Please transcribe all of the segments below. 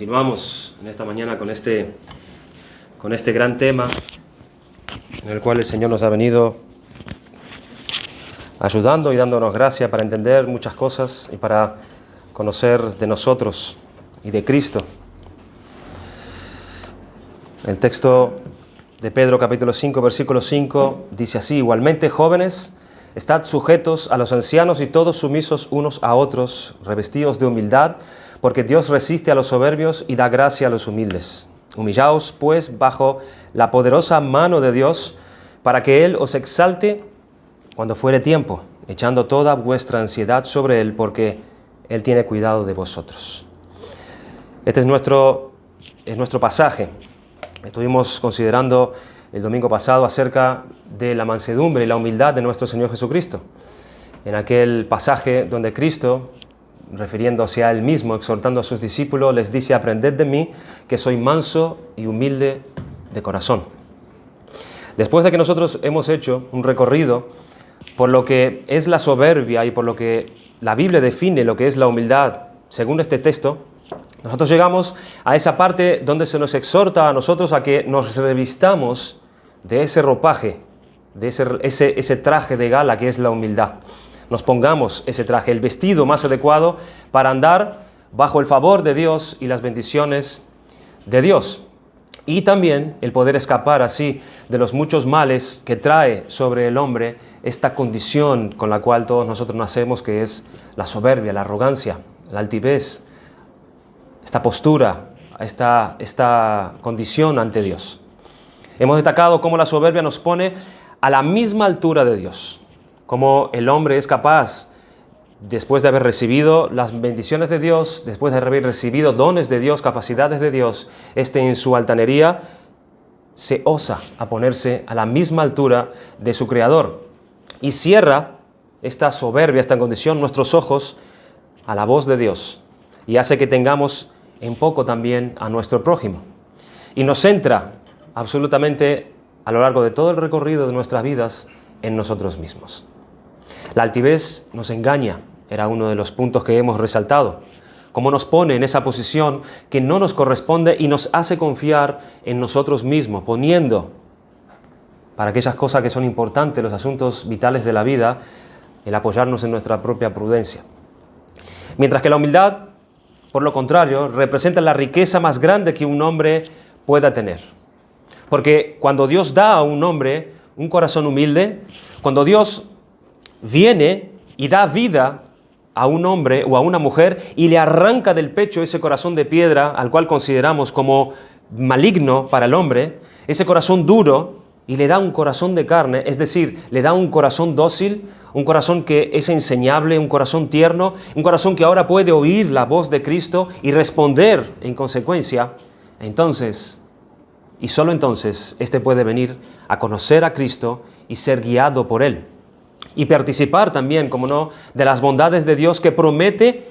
Continuamos en esta mañana con este gran tema en el cual el Señor nos ha venido ayudando y dándonos gracia para entender muchas cosas y para conocer de nosotros y de Cristo. El texto de Pedro capítulo 5, versículo 5 dice así: igualmente, jóvenes, estad sujetos a los ancianos y todos sumisos unos a otros, revestidos de humildad, porque Dios resiste a los soberbios y da gracia a los humildes. Humillaos, pues, bajo la poderosa mano de Dios, para que Él os exalte cuando fuere tiempo, echando toda vuestra ansiedad sobre Él, porque Él tiene cuidado de vosotros. Este es nuestro pasaje. Estuvimos considerando el domingo pasado acerca de la mansedumbre y la humildad de nuestro Señor Jesucristo. En aquel pasaje donde Cristo, refiriéndose a Él mismo, exhortando a sus discípulos, les dice: aprended de mí, que soy manso y humilde de corazón. Después de que nosotros hemos hecho un recorrido por lo que es la soberbia y por lo que la Biblia define lo que es la humildad, según este texto, nosotros llegamos a esa parte donde se nos exhorta a nosotros a que nos revistamos de ese ropaje, de ese traje de gala que es la humildad. Nos pongamos ese traje, el vestido más adecuado para andar bajo el favor de Dios y las bendiciones de Dios. Y también el poder escapar así de los muchos males que trae sobre el hombre esta condición con la cual todos nosotros nacemos, que es la soberbia, la arrogancia, la altivez, esta postura, esta condición ante Dios. Hemos destacado cómo la soberbia nos pone a la misma altura de Dios. Cómo el hombre es capaz, después de haber recibido las bendiciones de Dios, después de haber recibido dones de Dios, capacidades de Dios, en su altanería se osa a ponerse a la misma altura de su Creador y cierra esta soberbia, esta condición, nuestros ojos a la voz de Dios, y hace que tengamos en poco también a nuestro prójimo. Y nos centra absolutamente a lo largo de todo el recorrido de nuestras vidas en nosotros mismos. La altivez nos engaña, era uno de los puntos que hemos resaltado. Cómo nos pone en esa posición que no nos corresponde y nos hace confiar en nosotros mismos, poniendo para aquellas cosas que son importantes, los asuntos vitales de la vida, el apoyarnos en nuestra propia prudencia. Mientras que la humildad, por lo contrario, representa la riqueza más grande que un hombre pueda tener. Porque cuando Dios da a un hombre un corazón humilde, cuando Dios viene y da vida a un hombre o a una mujer y le arranca del pecho ese corazón de piedra al cual consideramos como maligno para el hombre, ese corazón duro, y le da un corazón de carne, es decir, le da un corazón dócil, un corazón que es enseñable, un corazón tierno, un corazón que ahora puede oír la voz de Cristo y responder en consecuencia. Entonces, y solo entonces, puede venir a conocer a Cristo y ser guiado por Él. Y participar también, como no, de las bondades de Dios que promete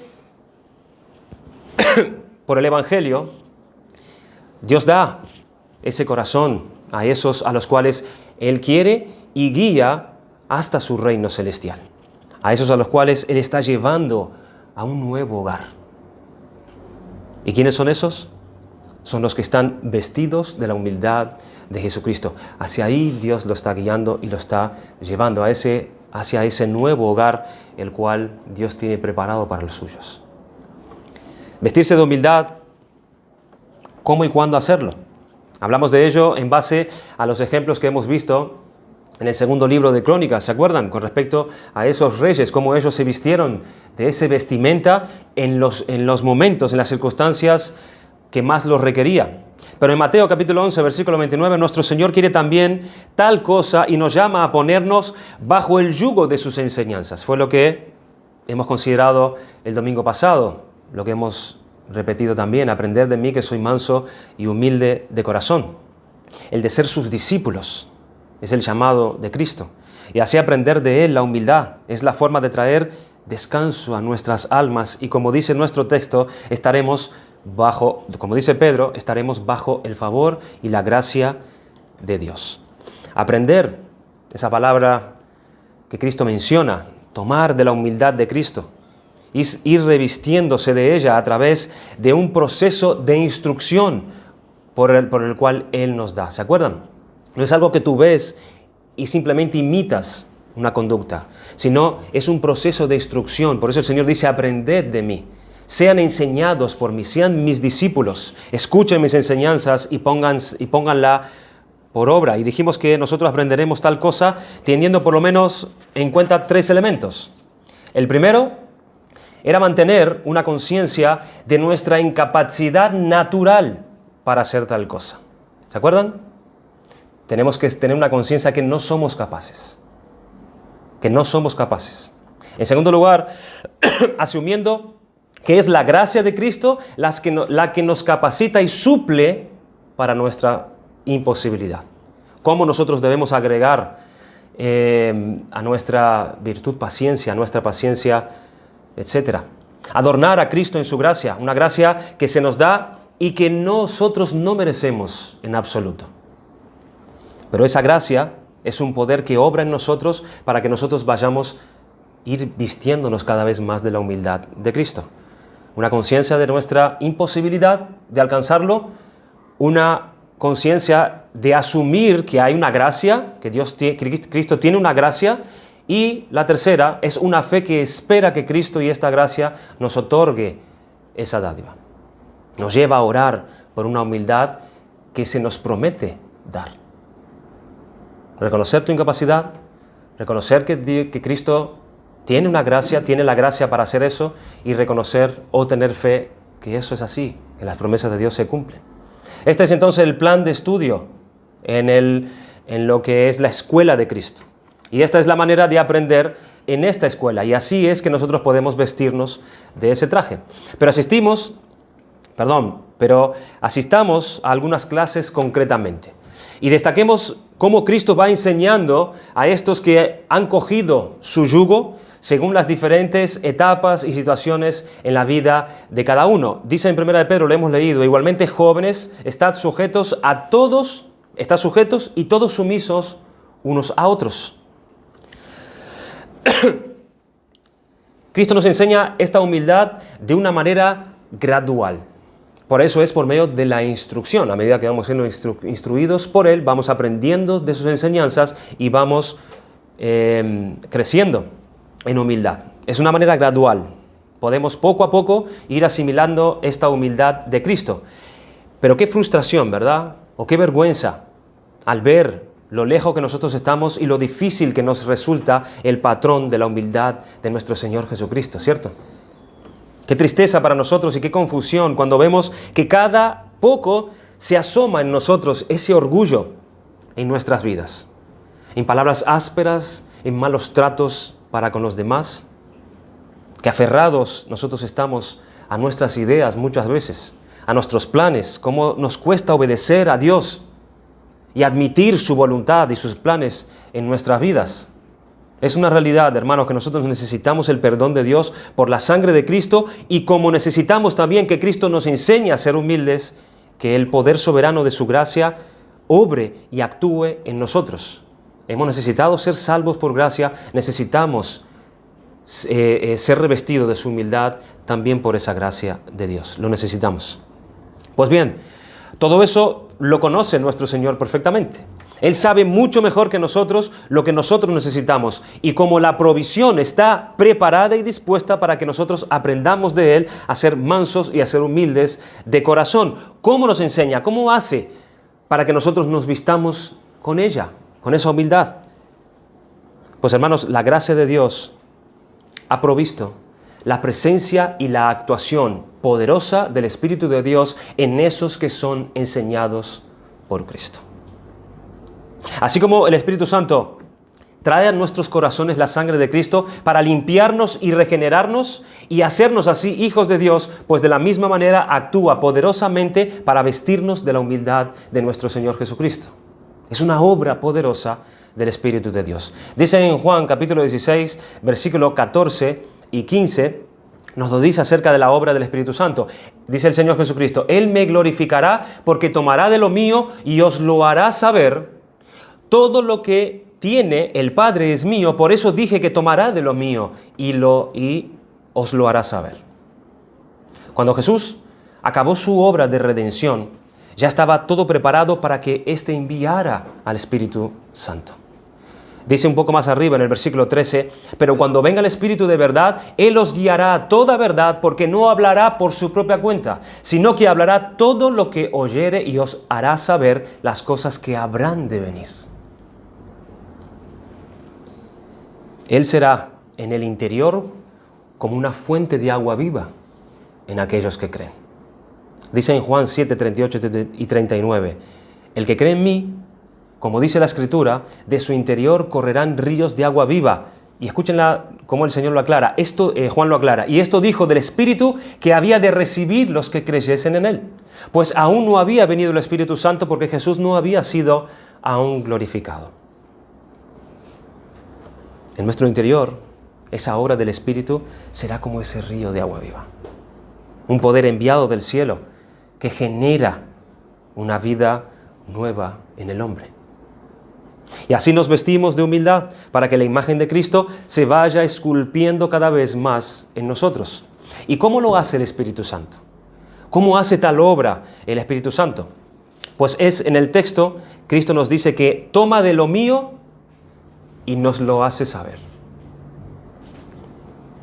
por el Evangelio. Dios da ese corazón a esos a los cuales Él quiere y guía hasta su reino celestial. A esos a los cuales Él está llevando a un nuevo hogar. ¿Y quiénes son esos? Son los que están vestidos de la humildad de Jesucristo. Hacia ahí Dios lo está guiando y lo está llevando hacia ese nuevo hogar, el cual Dios tiene preparado para los suyos. Vestirse de humildad, ¿cómo y cuándo hacerlo? Hablamos de ello en base a los ejemplos que hemos visto en el segundo libro de Crónicas, ¿se acuerdan? Con respecto a esos reyes, cómo ellos se vistieron de ese vestimenta en los momentos, en las circunstancias que más los requería. Pero en Mateo capítulo 11, versículo 29, nuestro Señor quiere también tal cosa y nos llama a ponernos bajo el yugo de sus enseñanzas. Fue lo que hemos considerado el domingo pasado, lo que hemos repetido también: aprender de mí, que soy manso y humilde de corazón. El de ser sus discípulos es el llamado de Cristo. Y así aprender de Él la humildad es la forma de traer descanso a nuestras almas. Y como dice nuestro texto, como dice Pedro, estaremos bajo el favor y la gracia de Dios. Aprender, esa palabra que Cristo menciona, tomar de la humildad de Cristo. ir revistiéndose de ella a través de un proceso de instrucción por el cual Él nos da. ¿Se acuerdan? No es algo que tú ves y simplemente imitas una conducta, sino es un proceso de instrucción. Por eso el Señor dice, aprended de mí, sean enseñados por mí, sean mis discípulos, escuchen mis enseñanzas y pónganla por obra. Y dijimos que nosotros aprenderemos tal cosa teniendo por lo menos en cuenta 3 elementos. El primero era mantener una conciencia de nuestra incapacidad natural para hacer tal cosa. ¿Se acuerdan? Tenemos que tener una conciencia que no somos capaces. Que no somos capaces. En segundo lugar, asumiendo que es la gracia de Cristo la que nos capacita y suple para nuestra imposibilidad. Cómo nosotros debemos agregar a nuestra virtud paciencia, a nuestra paciencia, etc. Adornar a Cristo en su gracia, una gracia que se nos da y que nosotros no merecemos en absoluto. Pero esa gracia es un poder que obra en nosotros para que nosotros vayamos a ir vistiéndonos cada vez más de la humildad de Cristo. Una conciencia de nuestra imposibilidad de alcanzarlo, una conciencia de asumir que hay una gracia, que Cristo tiene una gracia, y la tercera es una fe que espera que Cristo y esta gracia nos otorgue esa dádiva. Nos lleva a orar por una humildad que se nos promete dar. Reconocer tu incapacidad, reconocer que Cristo tiene una gracia, tiene la gracia para hacer eso, y reconocer o tener fe que eso es así, que las promesas de Dios se cumplen. Este es entonces el plan de estudio en lo que es la escuela de Cristo. Y esta es la manera de aprender en esta escuela, y así es que nosotros podemos vestirnos de ese traje. Pero asistamos a algunas clases concretamente. Y destaquemos cómo Cristo va enseñando a estos que han cogido su yugo según las diferentes etapas y situaciones en la vida de cada uno. Dice en 1 de Pedro, lo hemos leído, igualmente jóvenes, estad sujetos y todos sumisos unos a otros. Cristo nos enseña esta humildad de una manera gradual. Por eso es por medio de la instrucción. A medida que vamos siendo instruidos por Él, vamos aprendiendo de sus enseñanzas y vamos creciendo en humildad. Es una manera gradual. Podemos poco a poco ir asimilando esta humildad de Cristo. Pero qué frustración, ¿verdad? O qué vergüenza al ver lo lejos que nosotros estamos y lo difícil que nos resulta el patrón de la humildad de nuestro Señor Jesucristo, ¿cierto? Qué tristeza para nosotros y qué confusión cuando vemos que cada poco se asoma en nosotros ese orgullo en nuestras vidas. En palabras ásperas, en malos tratos para con los demás, que aferrados nosotros estamos a nuestras ideas muchas veces, a nuestros planes, cómo nos cuesta obedecer a Dios y admitir su voluntad y sus planes en nuestras vidas. Es una realidad, hermanos, que nosotros necesitamos el perdón de Dios por la sangre de Cristo, y como necesitamos también que Cristo nos enseñe a ser humildes, que el poder soberano de su gracia obre y actúe en nosotros. Hemos necesitado ser salvos por gracia, necesitamos ser revestidos de su humildad también por esa gracia de Dios. Lo necesitamos. Pues bien, todo eso lo conoce nuestro Señor perfectamente. Él sabe mucho mejor que nosotros lo que nosotros necesitamos, y como la provisión está preparada y dispuesta para que nosotros aprendamos de Él a ser mansos y a ser humildes de corazón. ¿Cómo nos enseña? ¿Cómo hace para que nosotros nos vistamos con ella, con esa humildad? Pues hermanos, la gracia de Dios ha provisto la presencia y la actuación poderosa del Espíritu de Dios en esos que son enseñados por Cristo. Así como el Espíritu Santo trae a nuestros corazones la sangre de Cristo para limpiarnos y regenerarnos y hacernos así hijos de Dios, pues de la misma manera actúa poderosamente para vestirnos de la humildad de nuestro Señor Jesucristo. Es una obra poderosa del Espíritu de Dios. Dice en Juan capítulo 16, versículo 14 y 15, nos lo dice acerca de la obra del Espíritu Santo. Dice el Señor Jesucristo, Él me glorificará porque tomará de lo mío y os lo hará saber. Todo lo que tiene el Padre es mío, por eso dije que tomará de lo mío y os lo hará saber. Cuando Jesús acabó su obra de redención, ya estaba todo preparado para que éste enviara al Espíritu Santo. Dice un poco más arriba en el versículo 13, pero cuando venga el Espíritu de verdad, Él os guiará a toda verdad, porque no hablará por su propia cuenta, sino que hablará todo lo que oyere y os hará saber las cosas que habrán de venir. Él será en el interior como una fuente de agua viva en aquellos que creen. Dice en Juan 7, 38 y 39, el que cree en mí, como dice la Escritura, de su interior correrán ríos de agua viva. Y escúchenla cómo el Señor lo aclara. Juan lo aclara. Y esto dijo del Espíritu que había de recibir los que creyesen en Él. Pues aún no había venido el Espíritu Santo porque Jesús no había sido aún glorificado. En nuestro interior, esa obra del Espíritu será como ese río de agua viva. Un poder enviado del cielo que genera una vida nueva en el hombre. Y así nos vestimos de humildad para que la imagen de Cristo se vaya esculpiendo cada vez más en nosotros. ¿Y cómo lo hace el Espíritu Santo? ¿Cómo hace tal obra el Espíritu Santo? Pues en el texto, Cristo nos dice que toma de lo mío y nos lo hace saber.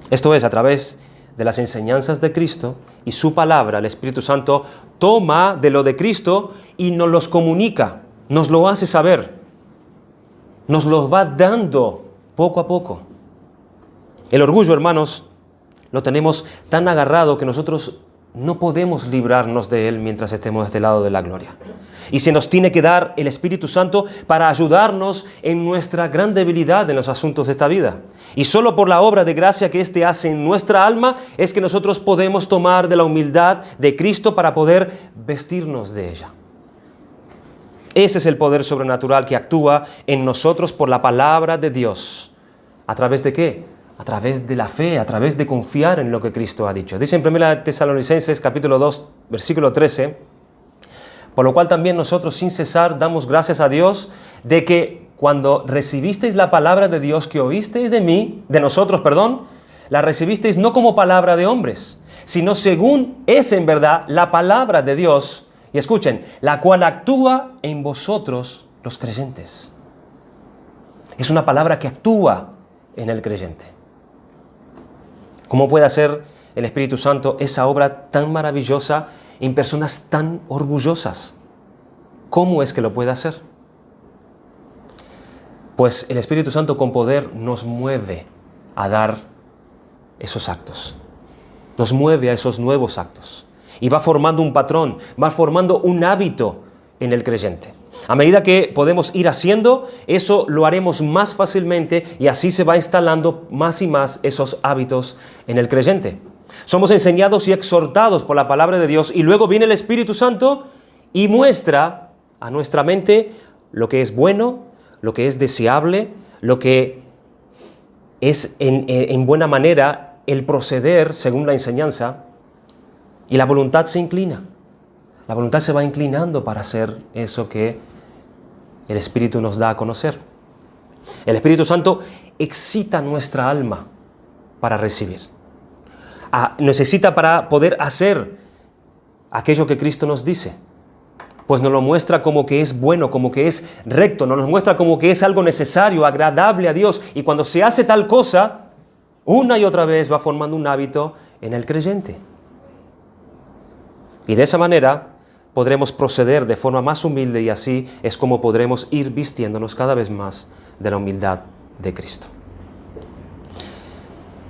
Esto es, a través de las enseñanzas de Cristo y su palabra, el Espíritu Santo toma de lo de Cristo y nos los comunica, nos lo hace saber. Nos los va dando poco a poco. El orgullo, hermanos, lo tenemos tan agarrado que nosotros no podemos librarnos de él mientras estemos de este lado de la gloria. Y se nos tiene que dar el Espíritu Santo para ayudarnos en nuestra gran debilidad en los asuntos de esta vida. Y solo por la obra de gracia que éste hace en nuestra alma es que nosotros podemos tomar de la humildad de Cristo para poder vestirnos de ella. Ese es el poder sobrenatural que actúa en nosotros por la palabra de Dios. ¿A través de qué? A través de la fe, a través de confiar en lo que Cristo ha dicho. Dice en 1 Tesalonicenses capítulo 2, versículo 13, por lo cual también nosotros sin cesar damos gracias a Dios de que cuando recibisteis la palabra de Dios que oísteis de nosotros, la recibisteis no como palabra de hombres, sino según es en verdad la palabra de Dios. Y escuchen, la cual actúa en vosotros los creyentes. Es una palabra que actúa en el creyente. ¿Cómo puede hacer el Espíritu Santo esa obra tan maravillosa en personas tan orgullosas? ¿Cómo es que lo puede hacer? Pues el Espíritu Santo con poder nos mueve a dar esos actos. Nos mueve a esos nuevos actos. Y va formando un patrón, va formando un hábito en el creyente. A medida que podemos ir haciendo, eso lo haremos más fácilmente y así se va instalando más y más esos hábitos en el creyente. Somos enseñados y exhortados por la palabra de Dios y luego viene el Espíritu Santo y muestra a nuestra mente lo que es bueno, lo que es deseable, lo que es en buena manera el proceder según la enseñanza. Y la voluntad se inclina. La voluntad se va inclinando para hacer eso que el Espíritu nos da a conocer. El Espíritu Santo excita nuestra alma para recibir. Nos excita para poder hacer aquello que Cristo nos dice. Pues nos lo muestra como que es bueno, como que es recto, nos lo muestra como que es algo necesario, agradable a Dios. Y cuando se hace tal cosa, una y otra vez va formando un hábito en el creyente. Y de esa manera podremos proceder de forma más humilde y así es como podremos ir vistiéndonos cada vez más de la humildad de Cristo.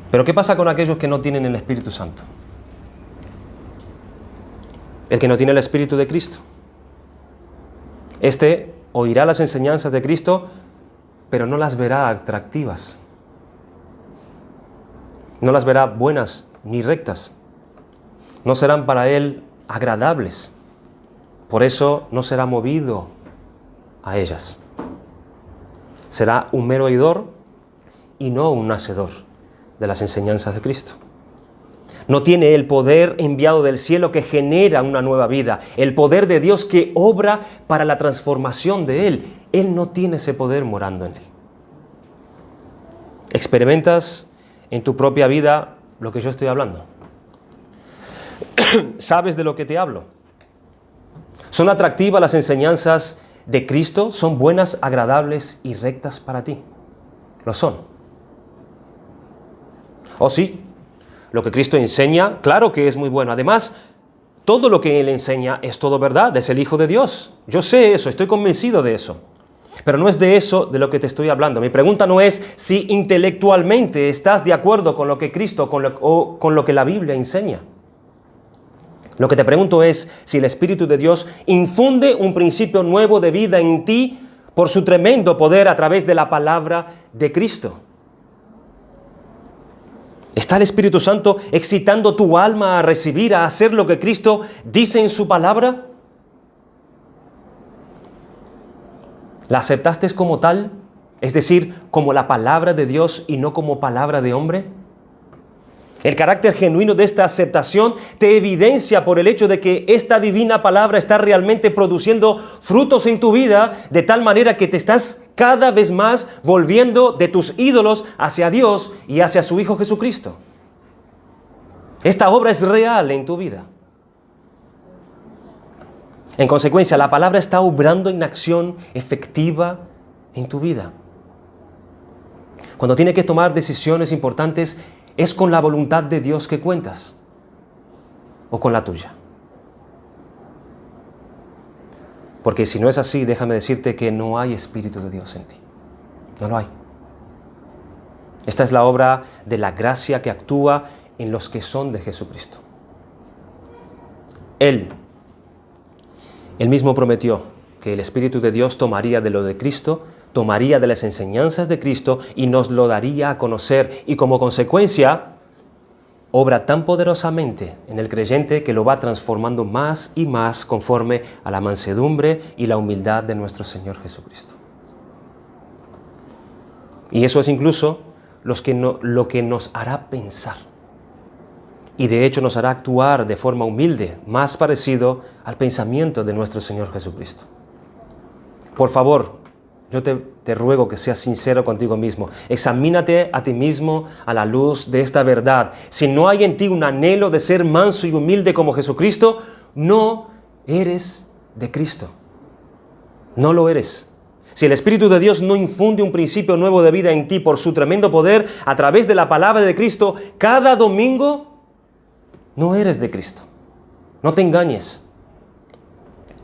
Pero ¿qué pasa con aquellos que no tienen el Espíritu Santo? El que no tiene el Espíritu de Cristo. Este oirá las enseñanzas de Cristo, pero no las verá atractivas. No las verá buenas ni rectas. No serán para él agradables. Por eso no será movido a ellas. Será un mero oidor y no un hacedor de las enseñanzas de Cristo. No tiene el poder enviado del cielo que genera una nueva vida, el poder de Dios que obra para la transformación de él. Él no tiene ese poder morando en él. ¿Experimentas en tu propia vida lo que yo estoy hablando? ¿Sabes de lo que te hablo? ¿Son atractivas las enseñanzas de Cristo? ¿Son buenas, agradables y rectas para ti? Lo son. ¿Oh sí? Lo que Cristo enseña, claro que es muy bueno. Además, todo lo que Él enseña es todo verdad, es el Hijo de Dios. Yo sé eso, estoy convencido de eso. Pero no es de eso de lo que te estoy hablando. Mi pregunta no es si intelectualmente estás de acuerdo con lo que Cristo o con lo que la Biblia enseña. Lo que te pregunto es si el Espíritu de Dios infunde un principio nuevo de vida en ti por su tremendo poder a través de la palabra de Cristo. ¿Está el Espíritu Santo excitando tu alma a recibir, a hacer lo que Cristo dice en su palabra? ¿La aceptaste como tal? Es decir, como la palabra de Dios y no como palabra de hombre. El carácter genuino de esta aceptación te evidencia por el hecho de que esta divina palabra está realmente produciendo frutos en tu vida, de tal manera que te estás cada vez más volviendo de tus ídolos hacia Dios y hacia su Hijo Jesucristo. Esta obra es real en tu vida. En consecuencia, la palabra está obrando en acción efectiva en tu vida. Cuando tienes que tomar decisiones importantes, ¿es con la voluntad de Dios que cuentas o con la tuya? Porque si no es así, déjame decirte que no hay Espíritu de Dios en ti. No lo hay. Esta es la obra de la gracia que actúa en los que son de Jesucristo. Él mismo prometió que el Espíritu de Dios tomaría de lo de Cristo, tomaría de las enseñanzas de Cristo y nos lo daría a conocer. Y como consecuencia, obra tan poderosamente en el creyente que lo va transformando más y más conforme a la mansedumbre y la humildad de nuestro Señor Jesucristo. Y eso es incluso lo que nos hará pensar. Y de hecho nos hará actuar de forma humilde, más parecido al pensamiento de nuestro Señor Jesucristo. Por favor, yo te ruego que seas sincero contigo mismo. Examínate a ti mismo a la luz de esta verdad. Si no hay en ti un anhelo de ser manso y humilde como Jesucristo, no eres de Cristo. No lo eres. Si el Espíritu de Dios no infunde un principio nuevo de vida en ti por su tremendo poder a través de la palabra de Cristo cada domingo, no eres de Cristo. No te engañes.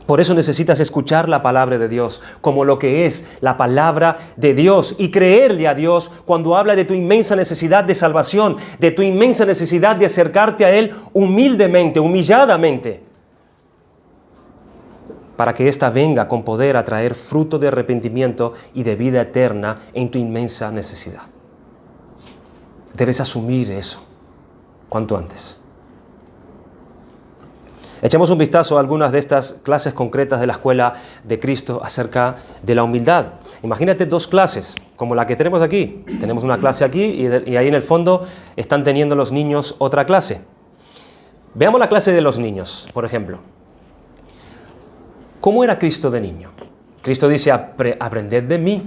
Por eso necesitas escuchar la palabra de Dios como lo que es la palabra de Dios y creerle a Dios cuando habla de tu inmensa necesidad de salvación, de tu inmensa necesidad de acercarte a Él humildemente, humilladamente, para que ésta venga con poder a traer fruto de arrepentimiento y de vida eterna en tu inmensa necesidad. Debes asumir eso cuanto antes. Echemos un vistazo a algunas de estas clases concretas de la Escuela de Cristo acerca de la humildad. Imagínate dos clases, como la que tenemos aquí. Tenemos una clase aquí y ahí en el fondo están teniendo los niños otra clase. Veamos la clase de los niños, por ejemplo. ¿Cómo era Cristo de niño? Cristo dice, aprended de mí.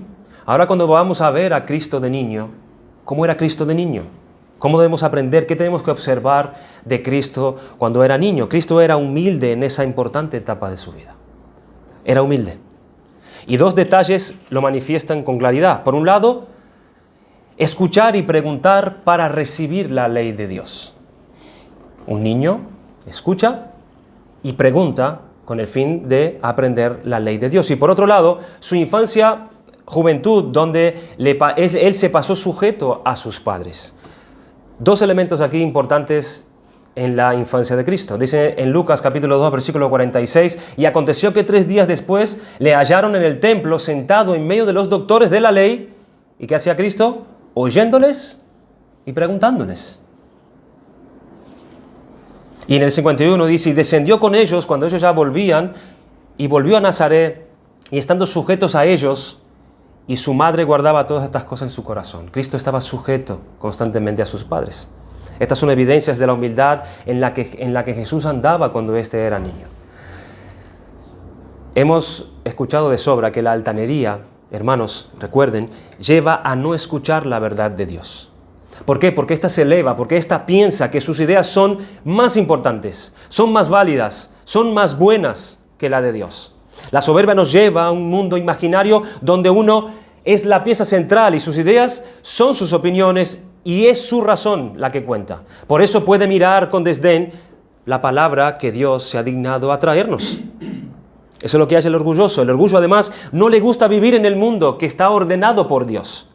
Ahora cuando vamos a ver a Cristo de niño, ¿cómo era Cristo de niño? ¿Cómo debemos aprender? ¿Qué tenemos que observar de Cristo cuando era niño? Cristo era humilde en esa importante etapa de su vida. Era humilde. Y dos detalles lo manifiestan con claridad. Por un lado, escuchar y preguntar para recibir la ley de Dios. Un niño escucha y pregunta con el fin de aprender la ley de Dios. Y por otro lado, su infancia, juventud, donde él se pasó sujeto a sus padres. Dos elementos aquí importantes en la infancia de Cristo. Dice en Lucas capítulo 2, versículo 46, y aconteció que 3 días después le hallaron en el templo sentado en medio de los doctores de la ley. ¿Y qué hacía Cristo? Oyéndoles y preguntándoles. Y en el 51 dice, y descendió con ellos cuando ellos ya volvían, y volvió a Nazaret, y estando sujetos a ellos, y su madre guardaba todas estas cosas en su corazón. Cristo estaba sujeto constantemente a sus padres. Estas son evidencias de la humildad en la que Jesús andaba cuando éste era niño. Hemos escuchado de sobra que la altanería, hermanos, recuerden, lleva a no escuchar la verdad de Dios. ¿Por qué? Porque ésta se eleva, porque ésta piensa que sus ideas son más importantes, son más válidas, son más buenas que la de Dios. La soberbia nos lleva a un mundo imaginario donde uno es la pieza central y sus ideas son sus opiniones y es su razón la que cuenta. Por eso puede mirar con desdén la palabra que Dios se ha dignado a traernos. Eso es lo que hace el orgulloso. El orgullo, además, no le gusta vivir en el mundo que está ordenado por Dios.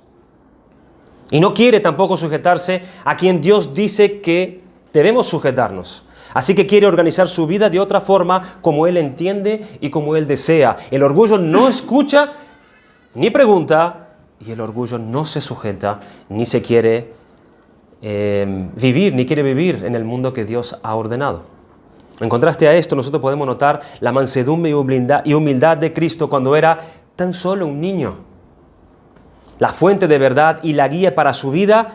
Y no quiere tampoco sujetarse a quien Dios dice que debemos sujetarnos. Así que quiere organizar su vida de otra forma, como Él entiende y como Él desea. El orgullo no escucha ni pregunta, y el orgullo no se sujeta, ni se quiere ni quiere vivir en el mundo que Dios ha ordenado. En contraste a esto, nosotros podemos notar la mansedumbre y humildad de Cristo cuando era tan solo un niño. La fuente de verdad y la guía para su vida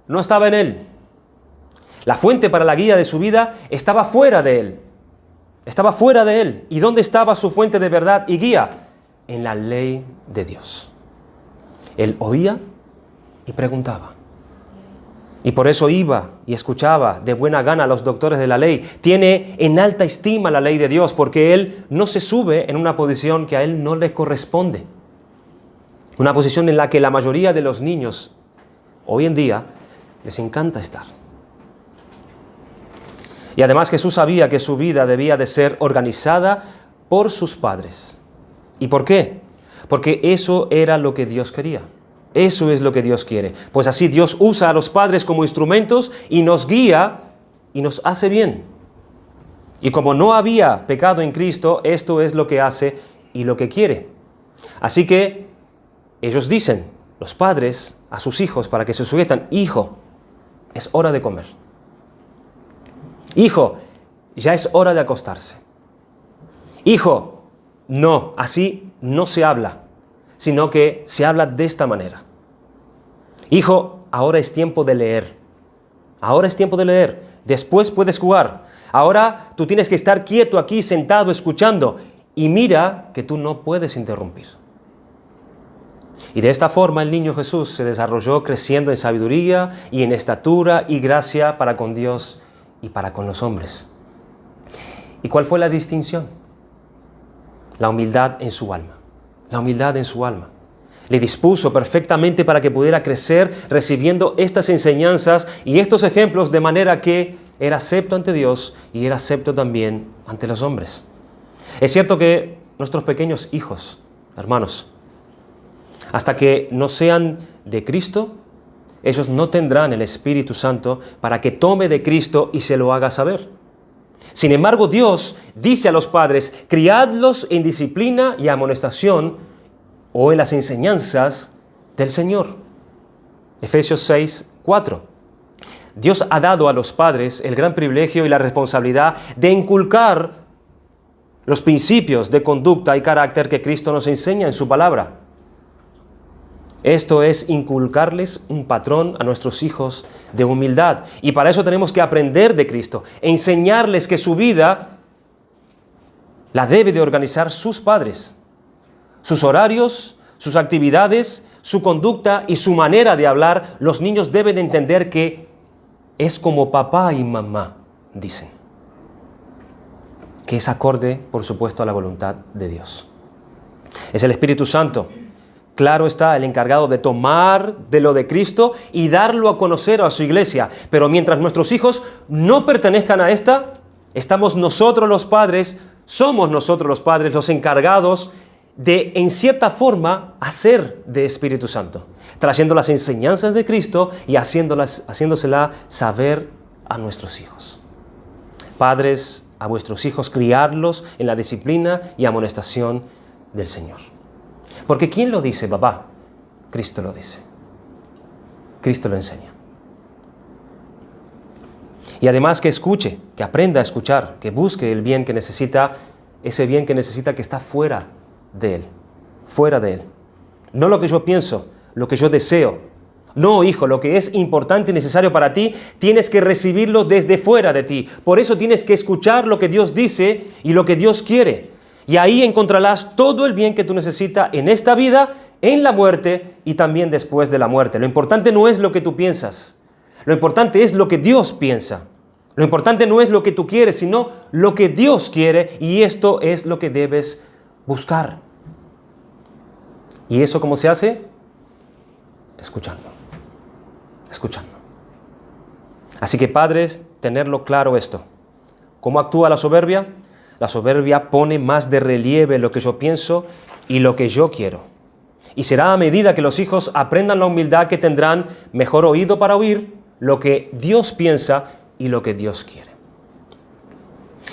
no estaba en Él. La fuente para la guía de su vida estaba fuera de Él. Estaba fuera de Él. ¿Y dónde estaba su fuente de verdad y guía? En la ley de Dios. Él oía y preguntaba. Y por eso iba y escuchaba de buena gana a los doctores de la ley. Tiene en alta estima la ley de Dios porque Él no se sube en una posición que a Él no le corresponde. Una posición en la que la mayoría de los niños hoy en día les encanta estar. Y además Jesús sabía que su vida debía de ser organizada por sus padres. ¿Y por qué? Porque eso era lo que Dios quería. Eso es lo que Dios quiere. Pues así Dios usa a los padres como instrumentos y nos guía y nos hace bien. Y como no había pecado en Cristo, esto es lo que hace y lo que quiere. Así que ellos dicen, los padres, a sus hijos para que se sujetan: hijo, es hora de comer. Hijo, ya es hora de acostarse. Hijo, no, así no se habla, sino que se habla de esta manera. Hijo, ahora es tiempo de leer. Ahora es tiempo de leer. Después puedes jugar. Ahora tú tienes que estar quieto aquí, sentado, escuchando. Y mira que tú no puedes interrumpir. Y de esta forma el niño Jesús se desarrolló creciendo en sabiduría y en estatura y gracia para con Dios y para con los hombres. ¿Y cuál fue la distinción? La humildad en su alma. La humildad en su alma. Le dispuso perfectamente para que pudiera crecer recibiendo estas enseñanzas y estos ejemplos de manera que era acepto ante Dios y era acepto también ante los hombres. Es cierto que nuestros pequeños hijos, hermanos, hasta que no sean de Cristo, ellos no tendrán el Espíritu Santo para que tome de Cristo y se lo haga saber. Sin embargo, Dios dice a los padres: criadlos en disciplina y amonestación o en las enseñanzas del Señor. Efesios 6, 4. Dios ha dado a los padres el gran privilegio y la responsabilidad de inculcar los principios de conducta y carácter que Cristo nos enseña en su palabra. Esto es inculcarles un patrón a nuestros hijos de humildad. Y para eso tenemos que aprender de Cristo, enseñarles que su vida la debe de organizar sus padres. Sus horarios, sus actividades, su conducta y su manera de hablar, los niños deben entender que es como papá y mamá dicen. Que es acorde, por supuesto, a la voluntad de Dios. Es el Espíritu Santo, claro está, el encargado de tomar de lo de Cristo y darlo a conocer a su iglesia. Pero mientras nuestros hijos no pertenezcan a esta, estamos nosotros los padres, somos nosotros los padres los encargados de, en cierta forma, hacer de Espíritu Santo, trayendo las enseñanzas de Cristo y haciéndosela saber a nuestros hijos. Padres, a vuestros hijos criarlos en la disciplina y amonestación del Señor. Porque ¿quién lo dice, papá? Cristo lo dice. Cristo lo enseña. Y además que escuche, que aprenda a escuchar, que busque el bien que necesita, ese bien que necesita que está fuera de Él. Fuera de Él. No lo que yo pienso, lo que yo deseo. No, hijo, lo que es importante y necesario para ti, tienes que recibirlo desde fuera de ti. Por eso tienes que escuchar lo que Dios dice y lo que Dios quiere. Y ahí encontrarás todo el bien que tú necesitas en esta vida en la muerte y también después de la muerte. Lo importante no es lo que tú piensas, lo importante es lo que Dios piensa. Lo importante no es lo que tú quieres, sino lo que Dios quiere, y esto es lo que debes buscar. ¿Y eso cómo se hace? Escuchando. Escuchando. Así que, padres, tenerlo claro esto. ¿Cómo actúa la soberbia? La soberbia pone más de relieve lo que yo pienso y lo que yo quiero. Y será a medida que los hijos aprendan la humildad que tendrán mejor oído para oír lo que Dios piensa y lo que Dios quiere.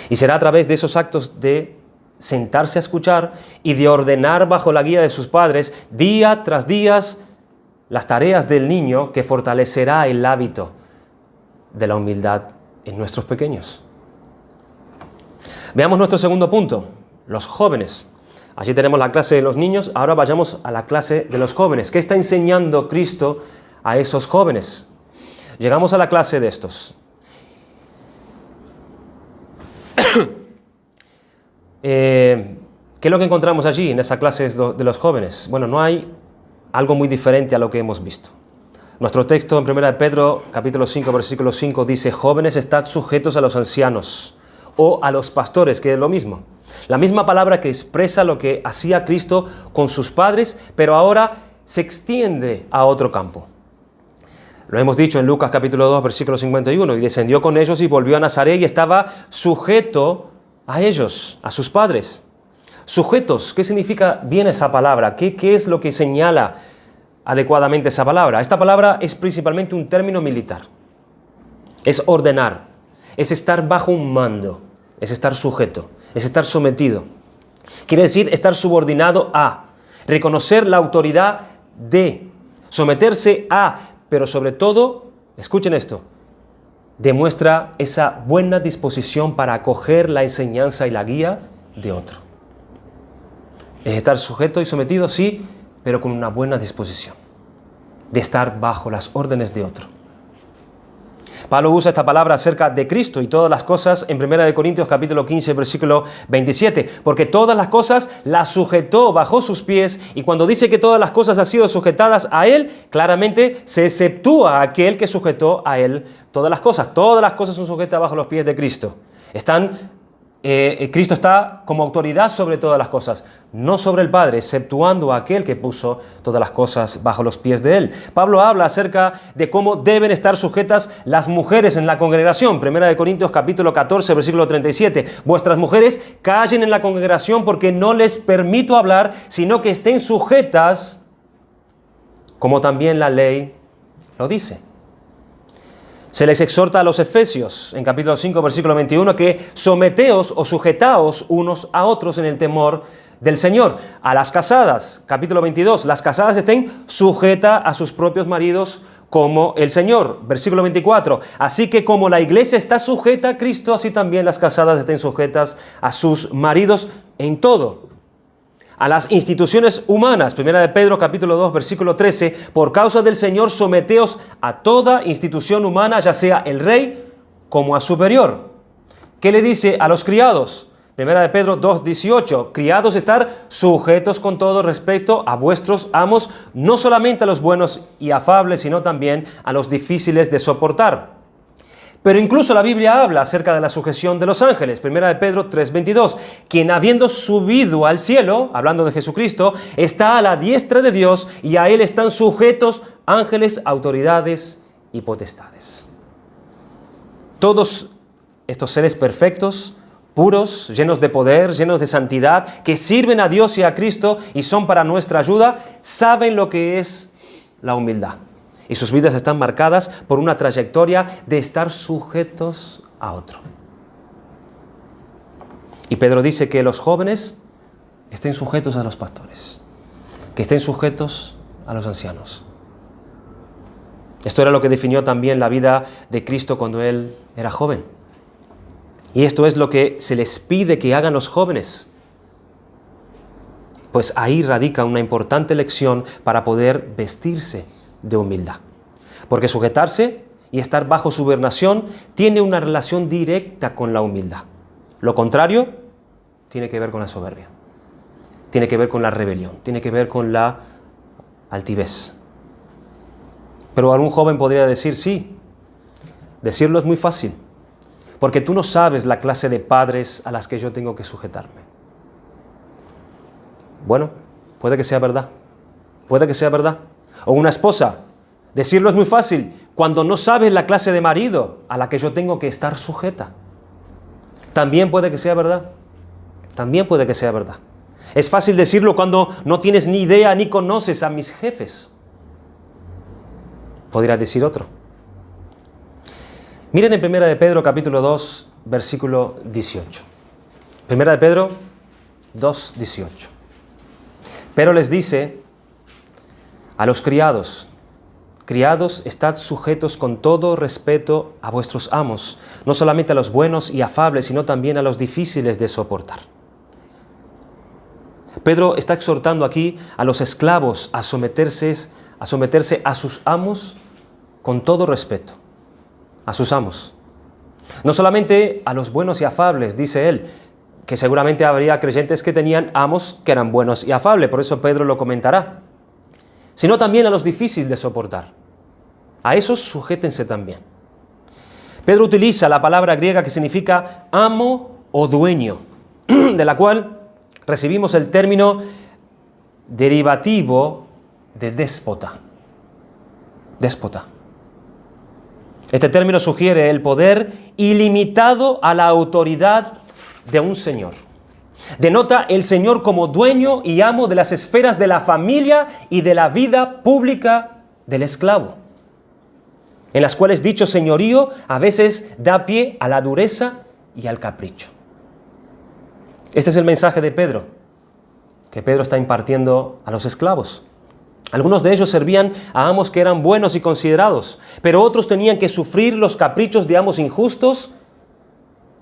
Y será a través de esos actos de sentarse a escuchar y de ordenar bajo la guía de sus padres día tras día las tareas del niño que fortalecerá el hábito de la humildad en nuestros pequeños. Veamos nuestro segundo punto, los jóvenes. Allí tenemos la clase de los niños, ahora vayamos a la clase de los jóvenes. ¿Qué está enseñando Cristo a esos jóvenes? Llegamos a la clase de estos. ¿Qué es lo que encontramos allí en esa clase de los jóvenes? Bueno, no hay algo muy diferente a lo que hemos visto. Nuestro texto en 1 Pedro, capítulo 5, versículo 5, dice: jóvenes, estad sujetos a los ancianos o a los pastores, que es lo mismo. La misma palabra que expresa lo que hacía Cristo con sus padres, pero ahora se extiende a otro campo. Lo hemos dicho en Lucas capítulo 2, versículo 51, y descendió con ellos y volvió a Nazaret y estaba sujeto a ellos, a sus padres. Sujetos, ¿qué significa bien esa palabra? ¿Qué es lo que señala adecuadamente esa palabra? Esta palabra es principalmente un término militar. Es ordenar, es estar bajo un mando, es estar sujeto, es estar sometido. Quiere decir estar subordinado a, reconocer la autoridad de, someterse a, pero sobre todo, escuchen esto, demuestra esa buena disposición para acoger la enseñanza y la guía de otro. Es estar sujeto y sometido, sí, pero con una buena disposición de estar bajo las órdenes de otro. Pablo usa esta palabra acerca de Cristo y todas las cosas en 1 Corintios capítulo 15, versículo 27, porque todas las cosas las sujetó bajo sus pies, y cuando dice que todas las cosas han sido sujetadas a Él, claramente se exceptúa a aquel que sujetó a Él todas las cosas. Todas las cosas son sujetas bajo los pies de Cristo. Cristo está como autoridad sobre todas las cosas, no sobre el Padre, exceptuando a aquel que puso todas las cosas bajo los pies de Él. Pablo habla acerca de cómo deben estar sujetas las mujeres en la congregación. 1 Corintios capítulo 14, versículo 37. Vuestras mujeres callen en la congregación porque no les permito hablar, sino que estén sujetas, como también la ley lo dice. Se les exhorta a los efesios, en capítulo 5, versículo 21, que someteos o sujetaos unos a otros en el temor del Señor. A las casadas, capítulo 22, las casadas estén sujetas a sus propios maridos como el Señor. Versículo 24, así que como la iglesia está sujeta a Cristo, así también las casadas estén sujetas a sus maridos en todo. A las instituciones humanas, 1 Pedro capítulo 2, versículo 13, por causa del Señor someteos a toda institución humana, ya sea el rey como a superior. ¿Qué le dice a los criados? 1 Pedro 2, 18, criados, estar sujetos con todo respeto a vuestros amos, no solamente a los buenos y afables, sino también a los difíciles de soportar. Pero incluso la Biblia habla acerca de la sujeción de los ángeles. 1 Pedro 3:22, quien habiendo subido al cielo, hablando de Jesucristo, está a la diestra de Dios y a Él están sujetos ángeles, autoridades y potestades. Todos estos seres perfectos, puros, llenos de poder, llenos de santidad, que sirven a Dios y a Cristo y son para nuestra ayuda, saben lo que es la humildad. Y sus vidas están marcadas por una trayectoria de estar sujetos a otro. Y Pedro dice que los jóvenes estén sujetos a los pastores, que estén sujetos a los ancianos. Esto era lo que definió también la vida de Cristo cuando Él era joven. Y esto es lo que se les pide que hagan los jóvenes. Pues ahí radica una importante lección para poder vestirse de humildad. Porque sujetarse y estar bajo su gobernación tiene una relación directa con la humildad. Lo contrario tiene que ver con la soberbia, tiene que ver con la rebelión, tiene que ver con la altivez. Pero algún joven podría decir, sí, decirlo es muy fácil, porque tú no sabes la clase de padres a las que yo tengo que sujetarme. Bueno, puede que sea verdad, puede que sea verdad. O una esposa, decirlo es muy fácil, cuando no sabes la clase de marido a la que yo tengo que estar sujeta. También puede que sea verdad, también puede que sea verdad. Es fácil decirlo cuando no tienes ni idea ni conoces a mis jefes. Podría decir otro. Miren en 1 de Pedro capítulo 2, versículo 18. 1 de Pedro 2, 18. Pero les dice a los criados, criados, estad sujetos con todo respeto a vuestros amos, no solamente a los buenos y afables, sino también a los difíciles de soportar. Pedro está exhortando aquí a los esclavos a someterse a sus amos con todo respeto, a sus amos. No solamente a los buenos y afables, dice él, que seguramente habría creyentes que tenían amos que eran buenos y afables, por eso Pedro lo comentará, sino también a los difíciles de soportar. A esos sujétense también. Pedro utiliza la palabra griega que significa amo o dueño, de la cual recibimos el término derivativo de déspota. Déspota. Este término sugiere el poder ilimitado a la autoridad de un señor. Denota el señor como dueño y amo de las esferas de la familia y de la vida pública del esclavo, en las cuales dicho señorío a veces da pie a la dureza y al capricho. Este es el mensaje de Pedro, que Pedro está impartiendo a los esclavos. Algunos de ellos servían a amos que eran buenos y considerados, pero otros tenían que sufrir los caprichos de amos injustos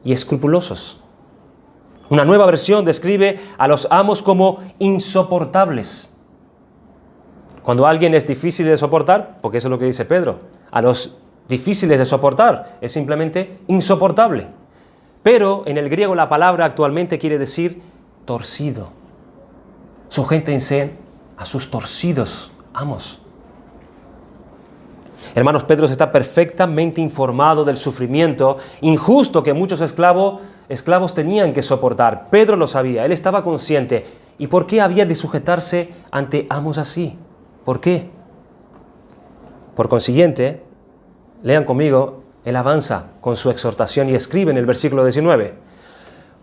y escrupulosos. Una nueva versión describe a los amos como insoportables. Cuando alguien es difícil de soportar, porque eso es lo que dice Pedro, a los difíciles de soportar es simplemente insoportable. Pero en el griego la palabra actualmente quiere decir torcido. Sujétense a sus torcidos amos. Hermanos, Pedro está perfectamente informado del sufrimiento injusto que muchos esclavos tenían que soportar. Pedro lo sabía, él estaba consciente. ¿Y por qué había de sujetarse ante amos así? ¿Por qué? Por consiguiente, lean conmigo, él avanza con su exhortación y escribe en el versículo 19,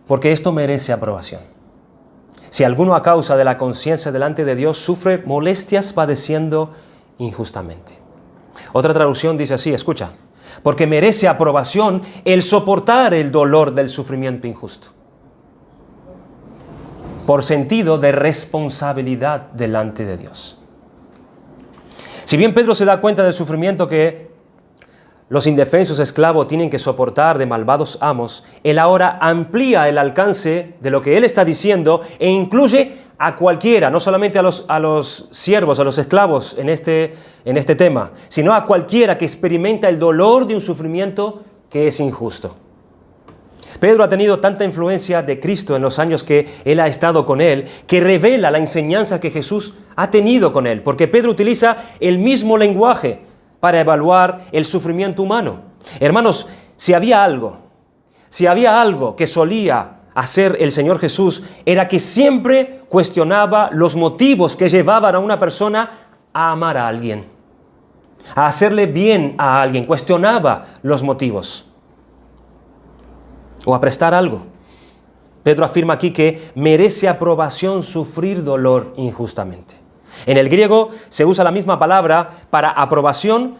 porque esto merece aprobación. Si alguno a causa de la conciencia delante de Dios sufre molestias padeciendo injustamente. Otra traducción dice así, escucha, porque merece aprobación el soportar el dolor del sufrimiento injusto, por sentido de responsabilidad delante de Dios. Si bien Pedro se da cuenta del sufrimiento que los indefensos esclavos tienen que soportar de malvados amos, él ahora amplía el alcance de lo que él está diciendo e incluye a cualquiera, no solamente a los siervos, a los esclavos en este tema, sino a cualquiera que experimenta el dolor de un sufrimiento que es injusto. Pedro ha tenido tanta influencia de Cristo en los años que él ha estado con él, que revela la enseñanza que Jesús ha tenido con él, porque Pedro utiliza el mismo lenguaje para evaluar el sufrimiento humano. Hermanos, si había algo que solía hacer el Señor Jesús, era que siempre cuestionaba los motivos que llevaban a una persona a amar a alguien, a hacerle bien a alguien. Cuestionaba los motivos. O a prestar algo. Pedro afirma aquí que merece aprobación sufrir dolor injustamente. En el griego se usa la misma palabra para aprobación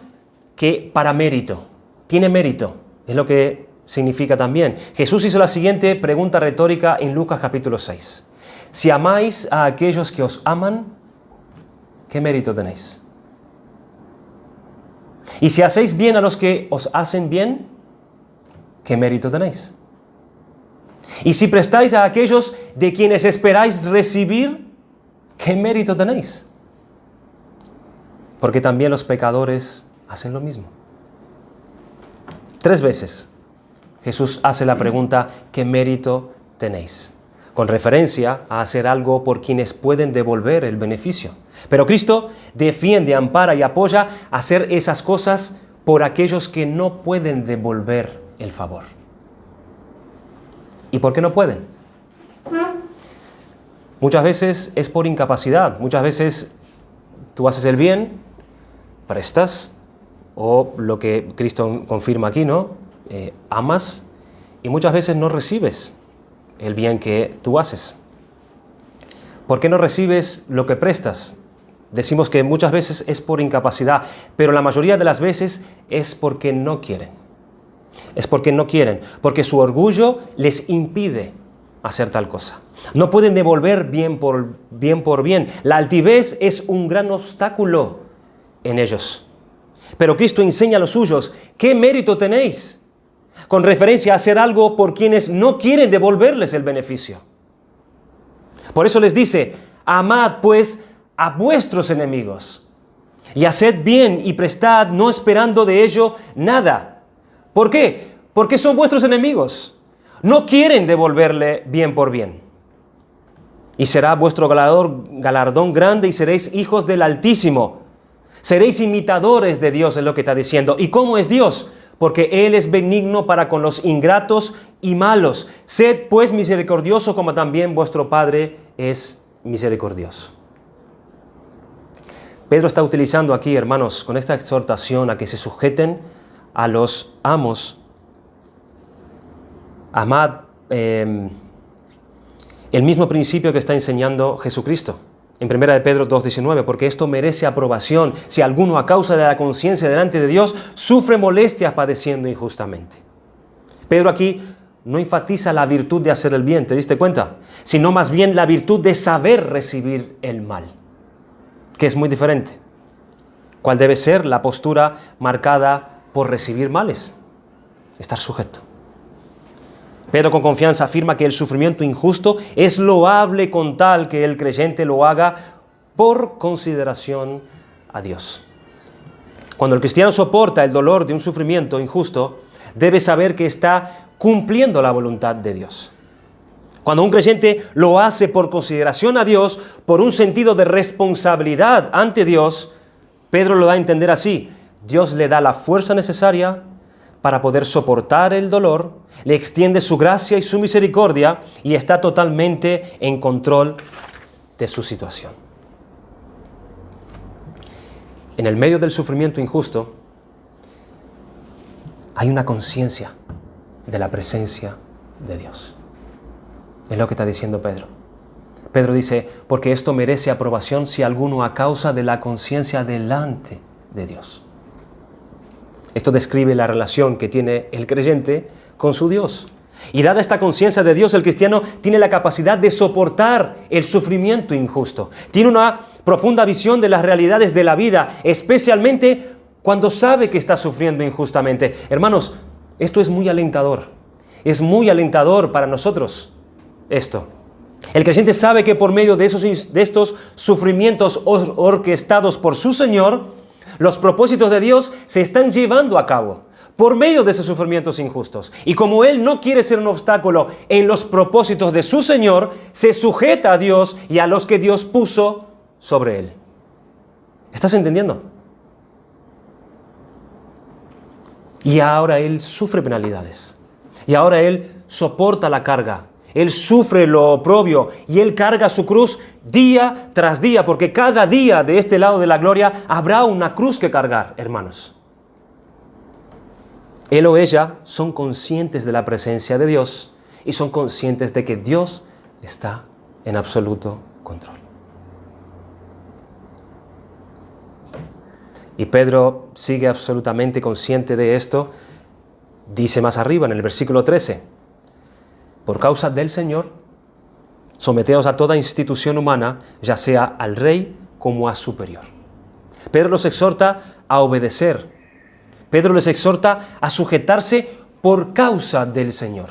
que para mérito. Tiene mérito, es lo que significa también. Jesús hizo la siguiente pregunta retórica en Lucas capítulo 6. Si amáis a aquellos que os aman, ¿qué mérito tenéis? Y si hacéis bien a los que os hacen bien, ¿qué mérito tenéis? Y si prestáis a aquellos de quienes esperáis recibir, ¿qué mérito tenéis? Porque también los pecadores hacen lo mismo. 3 veces Jesús hace la pregunta, ¿qué mérito tenéis? Con referencia a hacer algo por quienes pueden devolver el beneficio. Pero Cristo defiende, ampara y apoya hacer esas cosas por aquellos que no pueden devolver el favor. ¿Y por qué no pueden? Muchas veces es por incapacidad. Muchas veces tú haces el bien, prestas, o lo que Cristo confirma aquí, ¿no? Amas, y muchas veces no recibes el bien que tú haces. ¿Por qué no recibes lo que prestas? Decimos que muchas veces es por incapacidad, pero la mayoría de las veces es porque no quieren. Es porque no quieren, porque su orgullo les impide hacer tal cosa. No pueden devolver bien por bien. La altivez es un gran obstáculo en ellos. Pero Cristo enseña a los suyos, ¿qué mérito tenéis? Con referencia a hacer algo por quienes no quieren devolverles el beneficio. Por eso les dice, amad pues a vuestros enemigos y haced bien y prestad, no esperando de ello nada. ¿Por qué? Porque son vuestros enemigos. No quieren devolverle bien por bien. Y será vuestro galardón grande y seréis hijos del Altísimo. Seréis imitadores de Dios, es lo que está diciendo. ¿Y cómo es Dios? Porque Él es benigno para con los ingratos y malos. Sed pues misericordioso como también vuestro Padre es misericordioso. Pedro está utilizando aquí, hermanos, con esta exhortación a que se sujeten a los amos. Amad el mismo principio que está enseñando Jesucristo. En 1 de Pedro 2:19, porque esto merece aprobación si alguno a causa de la conciencia delante de Dios sufre molestias padeciendo injustamente. Pedro aquí no enfatiza la virtud de hacer el bien, ¿te diste cuenta? Sino más bien la virtud de saber recibir el mal, que es muy diferente. ¿Cuál debe ser la postura marcada por recibir males? Estar sujeto. Pedro con confianza afirma que el sufrimiento injusto es loable con tal que el creyente lo haga por consideración a Dios. Cuando el cristiano soporta el dolor de un sufrimiento injusto, debe saber que está cumpliendo la voluntad de Dios. Cuando un creyente lo hace por consideración a Dios, por un sentido de responsabilidad ante Dios, Pedro lo da a entender así: Dios le da la fuerza necesaria para poder soportar el dolor, le extiende su gracia y su misericordia y está totalmente en control de su situación. En el medio del sufrimiento injusto hay una conciencia de la presencia de Dios. Es lo que está diciendo Pedro. Pedro dice, porque esto merece aprobación si alguno a causa de la conciencia delante de Dios. Esto describe la relación que tiene el creyente con su Dios. Y dada esta conciencia de Dios, el cristiano tiene la capacidad de soportar el sufrimiento injusto. Tiene una profunda visión de las realidades de la vida, especialmente cuando sabe que está sufriendo injustamente. Hermanos, esto es muy alentador. Es muy alentador para nosotros esto. El creyente sabe que por medio de estos sufrimientos orquestados por su Señor, los propósitos de Dios se están llevando a cabo por medio de esos sufrimientos injustos. Y como Él no quiere ser un obstáculo en los propósitos de su Señor, se sujeta a Dios y a los que Dios puso sobre Él. ¿Estás entendiendo? Y ahora Él sufre penalidades. Y ahora Él soporta la carga. Él sufre lo oprobio y Él carga su cruz día tras día, porque cada día de este lado de la gloria habrá una cruz que cargar, hermanos. Él o ella son conscientes de la presencia de Dios y son conscientes de que Dios está en absoluto control. Y Pedro sigue absolutamente consciente de esto. Dice más arriba en el versículo 13, por causa del Señor, someteos a toda institución humana, ya sea al rey como a superior. Pedro los exhorta a obedecer. Pedro les exhorta a sujetarse por causa del Señor.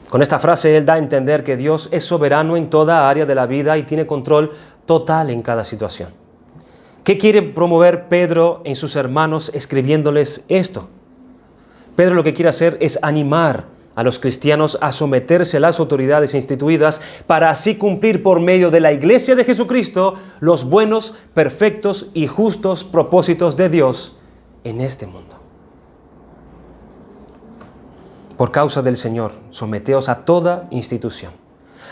Con esta frase él da a entender que Dios es soberano en toda área de la vida y tiene control total en cada situación. ¿Qué quiere promover Pedro en sus hermanos escribiéndoles esto? Pedro lo que quiere hacer es animar a los cristianos a someterse a las autoridades instituidas para así cumplir por medio de la Iglesia de Jesucristo los buenos, perfectos y justos propósitos de Dios en este mundo. Por causa del Señor, someteos a toda institución,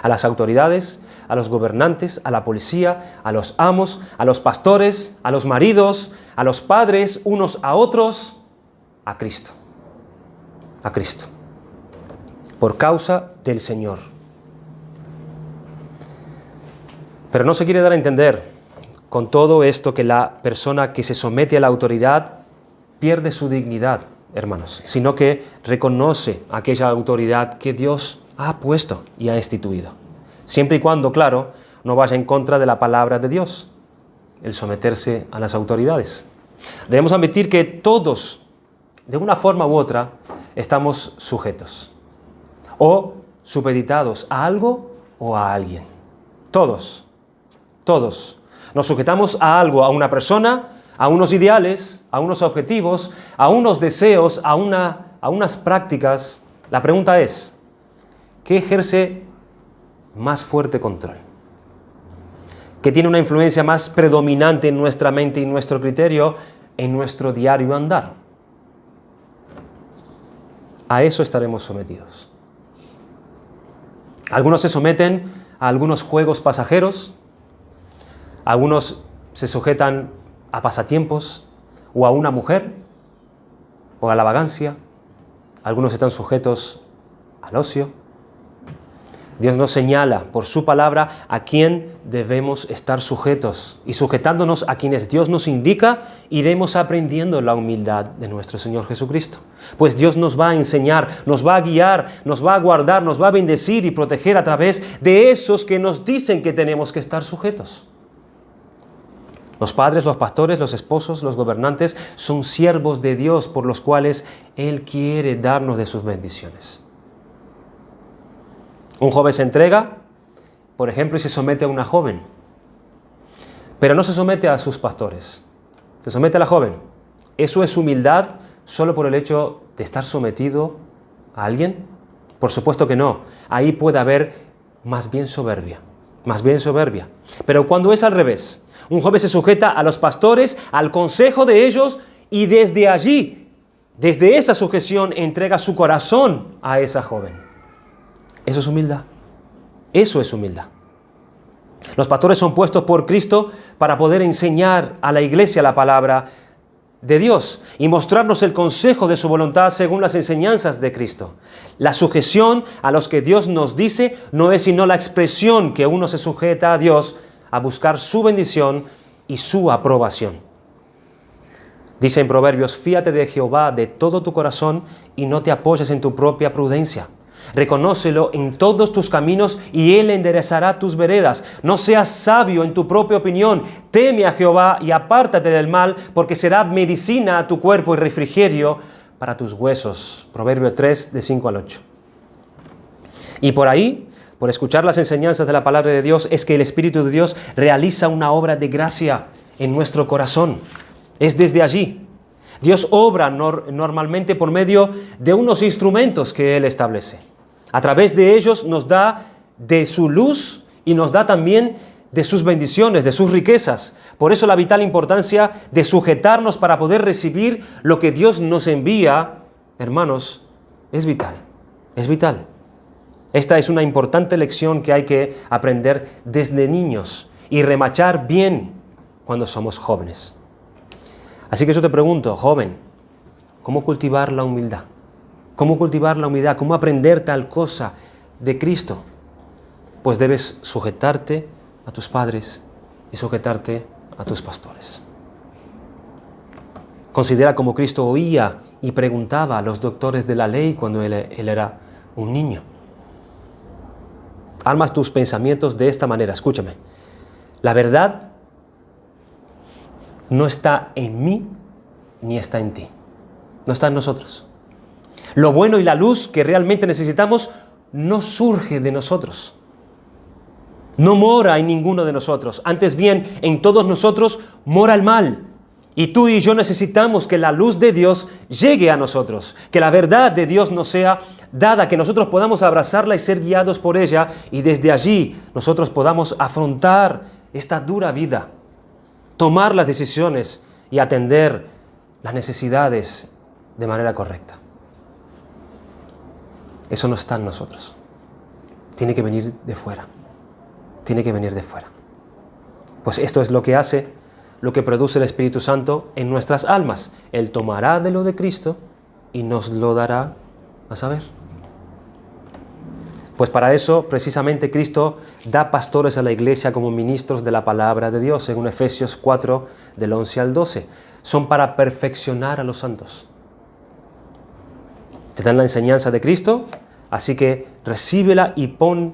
a las autoridades, a los gobernantes, a la policía, a los amos, a los pastores, a los maridos, a los padres, unos a otros, a Cristo. A Cristo. Por causa del Señor. Pero no se quiere dar a entender con todo esto que la persona que se somete a la autoridad pierde su dignidad, hermanos, sino que reconoce aquella autoridad que Dios ha puesto y ha instituido. Siempre y cuando, claro, no vaya en contra de la palabra de Dios, el someterse a las autoridades. Debemos admitir que todos, de una forma u otra, estamos sujetos o supeditados a algo o a alguien. Todos nos sujetamos a algo, a una persona, a unos ideales, a unos objetivos, a unos deseos, a unas prácticas. La pregunta es, ¿qué ejerce más fuerte control? ¿Qué tiene una influencia más predominante en nuestra mente y nuestro criterio, en nuestro diario andar? A eso estaremos sometidos. Algunos se someten a algunos juegos pasajeros, algunos se sujetan a pasatiempos o a una mujer o a la vagancia, algunos están sujetos al ocio. Dios nos señala por su palabra a quién debemos estar sujetos y sujetándonos a quienes Dios nos indica, iremos aprendiendo la humildad de nuestro Señor Jesucristo. Pues Dios nos va a enseñar, nos va a guiar, nos va a guardar, nos va a bendecir y proteger a través de esos que nos dicen que tenemos que estar sujetos. Los padres, los pastores, los esposos, los gobernantes son siervos de Dios por los cuales Él quiere darnos de sus bendiciones. Un joven se entrega, por ejemplo, y se somete a una joven. Pero no se somete a sus pastores. Se somete a la joven. ¿Eso es humildad solo por el hecho de estar sometido a alguien? Por supuesto que no. Ahí puede haber más bien soberbia. Más bien soberbia. Pero cuando es al revés, un joven se sujeta a los pastores, al consejo de ellos, y desde allí, desde esa sujeción, entrega su corazón a esa joven. Eso es humildad. Eso es humildad. Los pastores son puestos por Cristo para poder enseñar a la iglesia la palabra de Dios y mostrarnos el consejo de su voluntad según las enseñanzas de Cristo. La sujeción a los que Dios nos dice no es sino la expresión que uno se sujeta a Dios a buscar su bendición y su aprobación. Dice en Proverbios, fíate de Jehová de todo tu corazón y no te apoyes en tu propia prudencia. Reconócelo en todos tus caminos y Él enderezará tus veredas. No seas sabio en tu propia opinión. Teme a Jehová y apártate del mal, porque será medicina a tu cuerpo y refrigerio para tus huesos. Proverbio 3, de 5 al 8. Y por ahí, por escuchar las enseñanzas de la palabra de Dios, es que el Espíritu de Dios realiza una obra de gracia en nuestro corazón. Es desde allí. Dios obra normalmente por medio de unos instrumentos que Él establece. A través de ellos nos da de su luz y nos da también de sus bendiciones, de sus riquezas. Por eso la vital importancia de sujetarnos para poder recibir lo que Dios nos envía, hermanos, es vital. Es vital. Esta es una importante lección que hay que aprender desde niños y remachar bien cuando somos jóvenes. Así que yo te pregunto, joven, ¿cómo cultivar la humildad? ¿Cómo cultivar la humildad? ¿Cómo aprender tal cosa de Cristo? Pues debes sujetarte a tus padres y sujetarte a tus pastores. Considera cómo Cristo oía y preguntaba a los doctores de la ley cuando él era un niño. Armas tus pensamientos de esta manera. Escúchame. La verdad no está en mí ni está en ti. No está en nosotros. Lo bueno y la luz que realmente necesitamos no surge de nosotros. No mora en ninguno de nosotros. Antes bien, en todos nosotros mora el mal. Y tú y yo necesitamos que la luz de Dios llegue a nosotros, que la verdad de Dios nos sea dada, que nosotros podamos abrazarla y ser guiados por ella, y desde allí nosotros podamos afrontar esta dura vida, tomar las decisiones y atender las necesidades de manera correcta. Eso no está en nosotros. Tiene que venir de fuera. Tiene que venir de fuera. Pues esto es lo que hace, lo que produce el Espíritu Santo en nuestras almas. Él tomará de lo de Cristo y nos lo dará a saber. Pues para eso, precisamente, Cristo da pastores a la iglesia como ministros de la palabra de Dios, según Efesios 4, del 11 al 12. Son para perfeccionar a los santos. Te dan la enseñanza de Cristo, así que recíbela y pon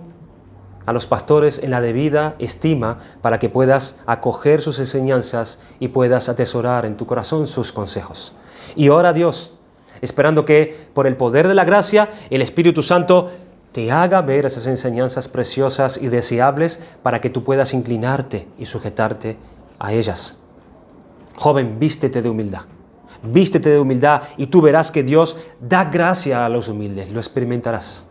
a los pastores en la debida estima para que puedas acoger sus enseñanzas y puedas atesorar en tu corazón sus consejos. Y ora a Dios, esperando que por el poder de la gracia, el Espíritu Santo te haga ver esas enseñanzas preciosas y deseables para que tú puedas inclinarte y sujetarte a ellas. Joven, vístete de humildad. Vístete de humildad y tú verás que Dios da gracia a los humildes, lo experimentarás.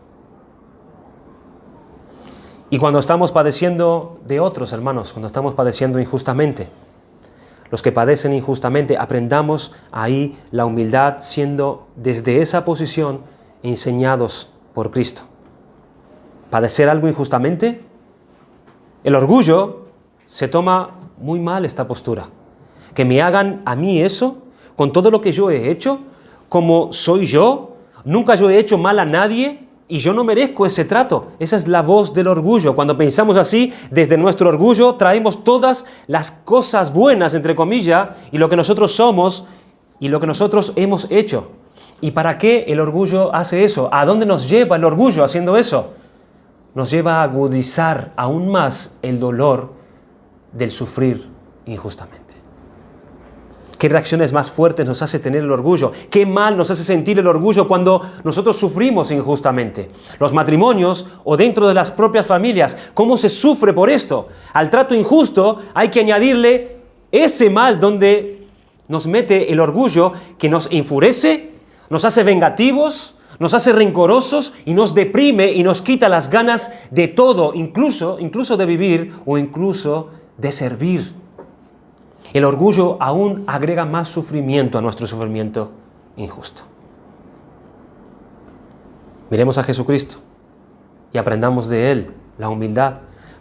Y cuando estamos padeciendo de otros, hermanos, cuando estamos padeciendo injustamente, los que padecen injustamente, aprendamos ahí la humildad siendo desde esa posición enseñados por Cristo. Padecer algo injustamente, el orgullo se toma muy mal esta postura. Que me hagan a mí eso, con todo lo que yo he hecho, como soy yo, nunca yo he hecho mal a nadie, y yo no merezco ese trato. Esa es la voz del orgullo. Cuando pensamos así, desde nuestro orgullo traemos todas las cosas buenas, entre comillas, y lo que nosotros somos y lo que nosotros hemos hecho. ¿Y para qué el orgullo hace eso? ¿A dónde nos lleva el orgullo haciendo eso? Nos lleva a agudizar aún más el dolor del sufrir injustamente. ¿Qué reacciones más fuertes nos hace tener el orgullo? ¿Qué mal nos hace sentir el orgullo cuando nosotros sufrimos injustamente? Los matrimonios o dentro de las propias familias, ¿cómo se sufre por esto? Al trato injusto hay que añadirle ese mal donde nos mete el orgullo que nos enfurece, nos hace vengativos, nos hace rencorosos y nos deprime y nos quita las ganas de todo, incluso de vivir o incluso de servir. El orgullo aún agrega más sufrimiento a nuestro sufrimiento injusto. Miremos a Jesucristo y aprendamos de Él la humildad,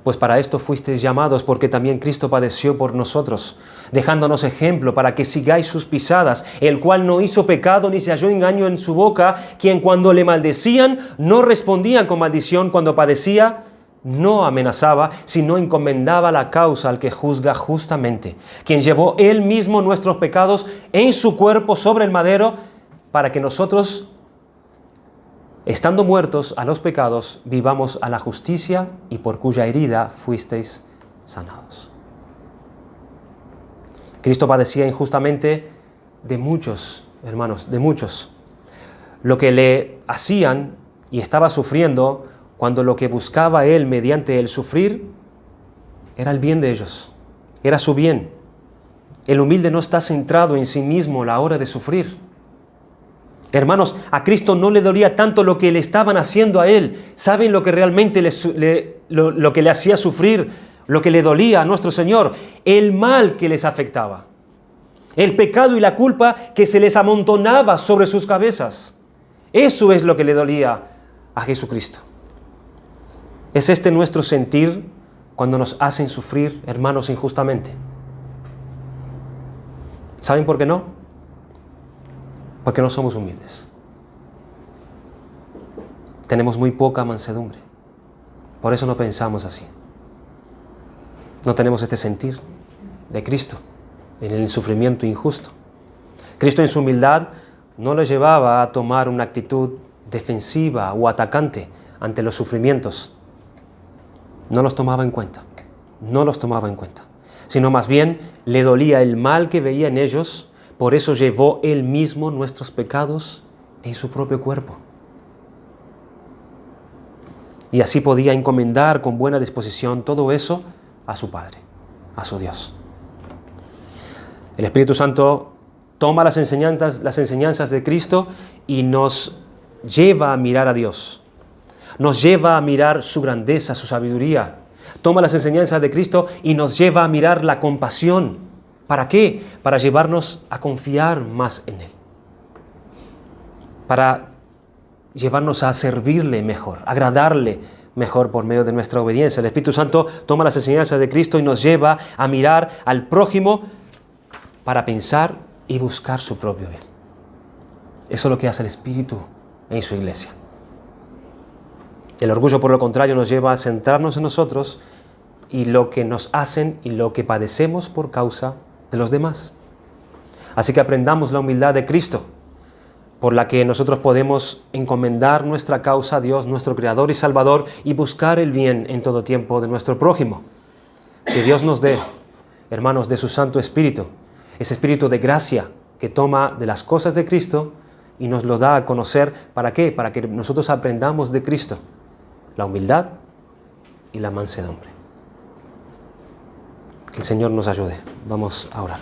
pues para esto fuisteis llamados, porque también Cristo padeció por nosotros, dejándonos ejemplo para que sigáis sus pisadas, el cual no hizo pecado ni se halló engaño en su boca, quien cuando le maldecían no respondía con maldición, cuando padecía no amenazaba, sino encomendaba la causa al que juzga justamente, quien llevó él mismo nuestros pecados en su cuerpo sobre el madero, para que nosotros, estando muertos a los pecados, vivamos a la justicia, y por cuya herida fuisteis sanados. Cristo padecía injustamente de muchos, hermanos, de muchos. Lo que le hacían y estaba sufriendo, cuando lo que buscaba Él mediante el sufrir era el bien de ellos, era su bien. El humilde no está centrado en sí mismo a la hora de sufrir. Hermanos, a Cristo no le dolía tanto lo que le estaban haciendo a Él. ¿Saben lo que realmente lo que le hacía sufrir, lo que le dolía a nuestro Señor? El mal que les afectaba, el pecado y la culpa que se les amontonaba sobre sus cabezas. Eso es lo que le dolía a Jesucristo. ¿Es este nuestro sentir cuando nos hacen sufrir, hermanos, injustamente? ¿Saben por qué no? Porque no somos humildes. Tenemos muy poca mansedumbre. Por eso no pensamos así. No tenemos este sentir de Cristo en el sufrimiento injusto. Cristo en su humildad no le llevaba a tomar una actitud defensiva o atacante ante los sufrimientos. No los tomaba en cuenta, sino más bien le dolía el mal que veía en ellos, por eso llevó Él mismo nuestros pecados en su propio cuerpo. Y así podía encomendar con buena disposición todo eso a su Padre, a su Dios. El Espíritu Santo toma las enseñanzas de Cristo y nos lleva a mirar a Dios. Nos lleva a mirar su grandeza, su sabiduría. Toma las enseñanzas de Cristo y nos lleva a mirar la compasión. ¿Para qué? Para llevarnos a confiar más en Él. Para llevarnos a servirle mejor, agradarle mejor por medio de nuestra obediencia. El Espíritu Santo toma las enseñanzas de Cristo y nos lleva a mirar al prójimo para pensar y buscar su propio bien. Eso es lo que hace el Espíritu en su iglesia. El orgullo, por lo contrario, nos lleva a centrarnos en nosotros y lo que nos hacen y lo que padecemos por causa de los demás. Así que aprendamos la humildad de Cristo, por la que nosotros podemos encomendar nuestra causa a Dios, nuestro Creador y Salvador, y buscar el bien en todo tiempo de nuestro prójimo. Que Dios nos dé, hermanos, de su Santo Espíritu, ese Espíritu de gracia que toma de las cosas de Cristo y nos lo da a conocer. ¿Para qué? Para que nosotros aprendamos de Cristo la humildad y la mansedumbre. Que el Señor nos ayude. Vamos a orar.